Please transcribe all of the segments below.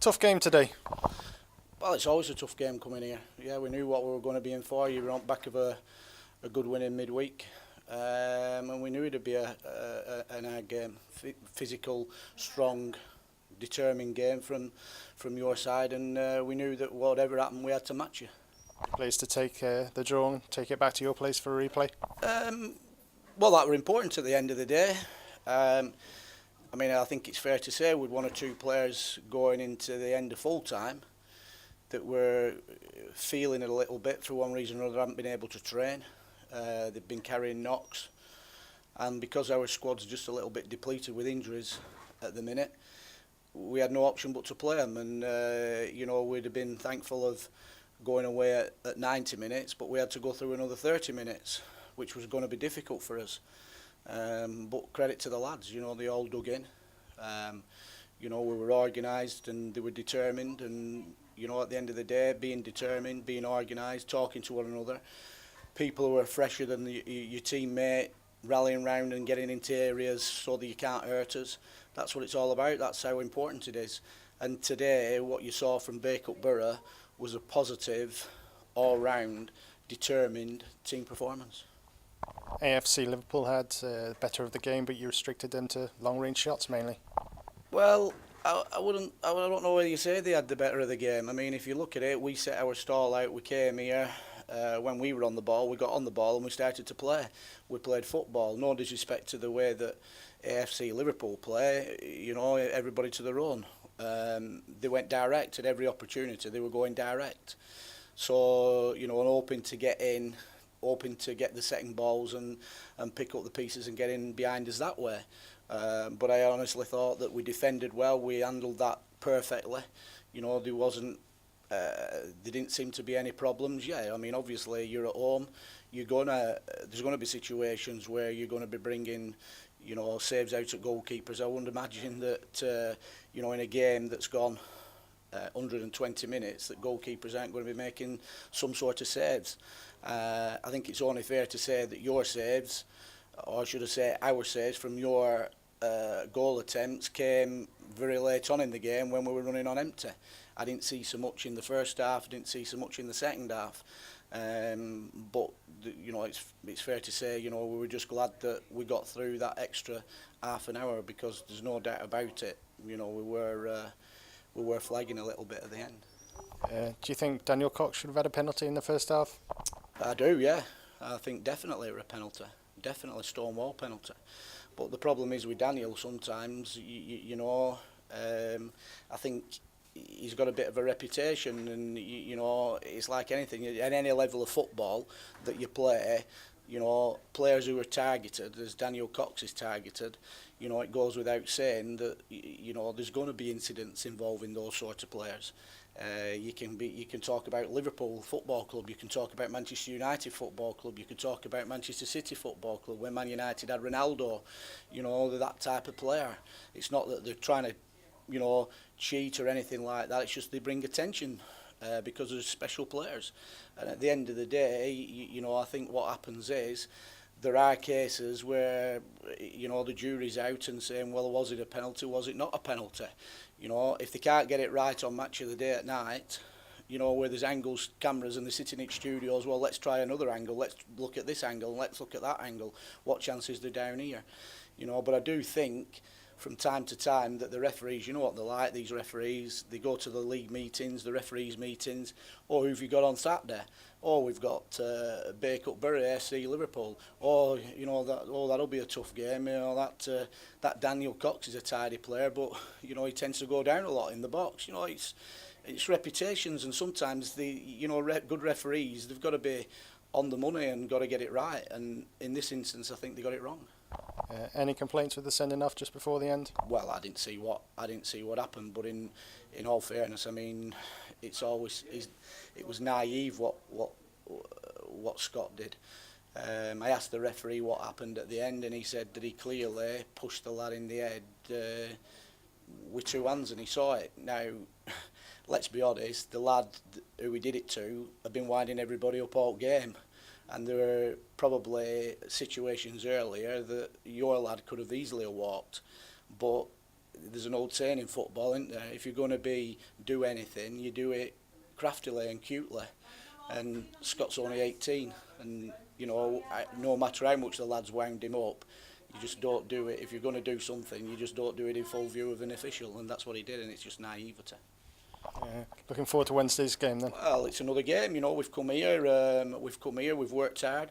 Tough game today. Well, it's always a tough game coming here. Yeah, we knew what we were going to be in for. You were on back of a good win in midweek. And we knew it'd be an hard game. Physical, strong, determined game from your side. And we knew that whatever happened, we had to match you. Place to take the draw and take it back to your place for a replay? Well, that were important at the end of the day. I think it's fair to say with one or two players going into the end of full time that were feeling it a little bit for one reason or another, haven't been able to train. They've been carrying knocks, and because our squad's just a little bit depleted with injuries at the minute, we had no option but to play them. And we'd have been thankful of going away at 90 minutes, but we had to go through another 30 minutes, which was going to be difficult for us. But credit to the lads, they all dug in. We were organised and they were determined, and at the end of the day, being determined, being organised, talking to one another, people who are fresher than your teammate, rallying round and getting into areas so that you can't hurt us. That's what it's all about. That's how important it is. And today, what you saw from Bacup Borough was a positive, all-round, determined team performance. AFC Liverpool had better of the game, but you restricted them to long-range shots mainly. Well, I don't know whether you say they had the better of the game. I mean, if you look at it, we set our stall out, we came here, when we were on the ball, we got on the ball and we started to play. We played football, no disrespect to the way that AFC Liverpool play, everybody to their own. They went direct at every opportunity, they were going direct. So, and hoping to get in, hoping to get the second balls and pick up the pieces and get in behind us that way. But I honestly thought that we defended well, we handled that perfectly. There didn't seem to be any problems. Yeah, I mean, obviously you're at home, there's going to be situations where you're going to be bringing, saves out at goalkeepers. I wouldn't imagine that, in a game that's gone 120 minutes, that goalkeepers aren't going to be making some sort of saves. I think it's only fair to say that your saves, or should I say our saves from your goal attempts, came very late on in the game when we were running on empty. I didn't see so much in the first half, didn't see so much in the second half. But it's fair to say, we were just glad that we got through that extra half an hour, because there's no doubt about it. We were flagging a little bit at the end. Do you think Daniel Cox should have had a penalty in the first half? I do, yeah. I think definitely a penalty. Definitely Stonewall penalty. But the problem is with Daniel sometimes, I think he's got a bit of a reputation, and it's like anything at any level of football that you play. Players who are targeted, as Daniel Cox is targeted, it goes without saying that there's going to be incidents involving those sorts of players. You can talk about Liverpool Football Club, you can talk about Manchester United Football Club, you can talk about Manchester City Football Club when Man United had Ronaldo. They're that type of player. It's not that they're trying to cheat or anything like that. It's just they bring attention because they're special players. And at the end of the day, I think what happens is there are cases where the jury's out and saying, well, was it a penalty, was it not a penalty? If they can't get it right on Match of the Day at night, where there's angles, cameras, and they're sitting in studios, well, let's try another angle, let's look at this angle, and let's look at that angle, what chances they're down here? But I do think from time to time that the referees, what they're like, these referees, they go to the league meetings, the referees meetings, or who have you got on Saturday? Oh, we've got Bacup Borough, AFC Liverpool. Oh, that'll be a tough game. That Daniel Cox is a tidy player, but he tends to go down a lot in the box. It's reputations, and sometimes good referees, they've got to be on the money and got to get it right. And in this instance, I think they got it wrong. Any complaints with the sending off just before the end? Well, I didn't see what happened, but in all fairness, I mean, it was naive what Scott did. I asked the referee what happened at the end, and he said that he clearly pushed the lad in the head with two hands, and he saw it. Now, let's be honest, the lad who he did it to had been winding everybody up all game. And there were probably situations earlier that your lad could have easily walked, but there's an old saying in football, isn't there? If you're going to do anything, you do it craftily and cutely. And Scott's only 18, and you know, no matter how much the lads wound him up, you just don't do it. If you're going to do something, you just don't do it in full view of an official, and that's what he did, and it's just naivety. Looking forward to Wednesday's game then. Well, it's another game. You know, we've come here. We've worked hard.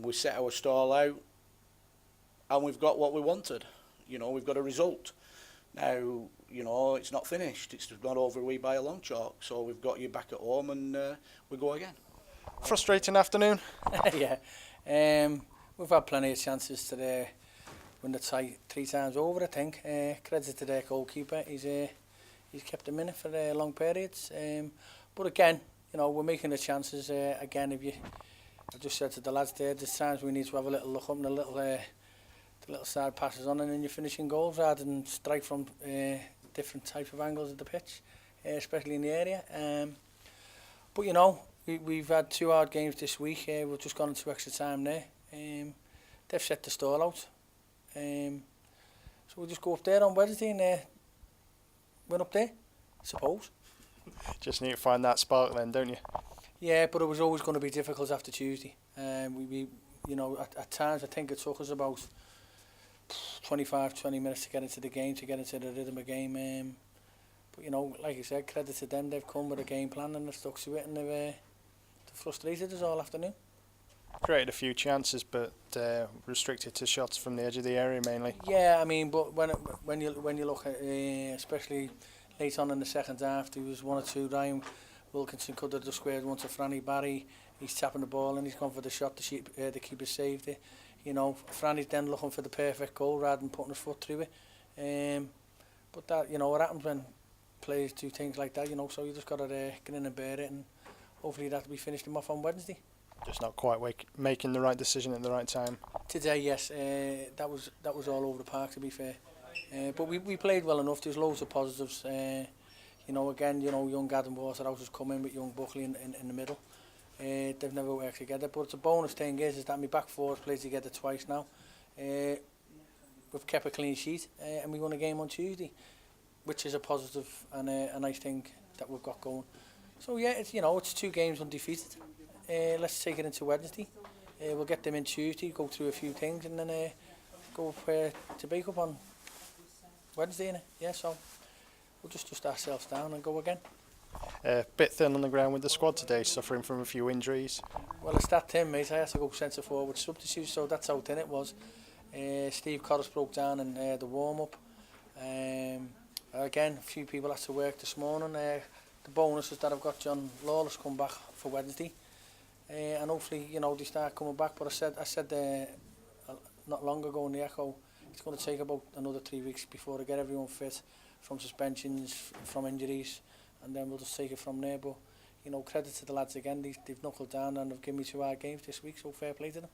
We set our stall out, and we've got what we wanted. You know, we've got a result. Now, you know, it's not finished. It's gone over by a long chalk. So we've got you back at home, and we go again. Frustrating afternoon. Yeah, we've had plenty of chances to win the tie 3 times over, I think. Credit to their goalkeeper. He's kept them in it for long periods. But again, you know, we're making the chances. Again, I just said to the lads there's times we need to have a little look up and the little side passes on, and then you're finishing goals rather than strike from different type of angles of the pitch, especially in the area. But you know, we've had 2 hard games this week. We've just gone into extra time there. They've set the stall out. So we'll just go up there on Wednesday and win up there, I suppose. Just need to find that spark then, don't you? Yeah, but it was always going to be difficult after Tuesday. We you know, at times I think it took us about 20 minutes to get into the game, to get into the rhythm of the game. But you know, like I said, credit to them. They've come with a game plan and they've stuck to it, and they've frustrated us all afternoon. Created a few chances, but restricted to shots from the edge of the area mainly. Yeah, I mean, but when you look at especially late on in the second half, there was 1 or 2. Ryan Wilkinson could have just squared one to Franny Barry. He's tapping the ball and he's gone for the shot. The keeper saved it. You know, Franny's then looking for the perfect goal rather than putting his foot through it. But that, you know, what happens when players do things like that, you know, so you just got to get in and bear it, and hopefully that'll be finished him off on Wednesday. Just not quite making the right decision at the right time. Today, yes, that was all over the park, to be fair. But we played well enough. There's loads of positives. You know, again, you know, young Adam Waterhouse has come in with young Buckley in the middle. They've never worked together, but it's a bonus thing is that my back four's played together twice now. We've kept a clean sheet, and we won a game on Tuesday, which is a positive and a nice thing that we've got going. So yeah, it's, you know, it's 2 games undefeated. Let's take it into Wednesday. We'll get them in Tuesday, go through a few things, and then go up to Bacup on Wednesday. Innit? Yeah, so we'll just dust ourselves down and go again. Bit thin on the ground with the squad today, suffering from a few injuries. Well, it's that thing, mate. I had to go centre forward substitute, so that's how thin it was. Steve Corris broke down in the warm-up. Again, a few people had to work this morning. The bonus is that I've got John Lawless come back for Wednesday. And hopefully, you know, they start coming back. But I said not long ago in the Echo, it's going to take about another 3 weeks before they get everyone fit from suspensions, from injuries, and then we'll just take it from there. But, you know, credit to the lads again. They've knuckled down and they've given me 2 hard games this week, so fair play to them.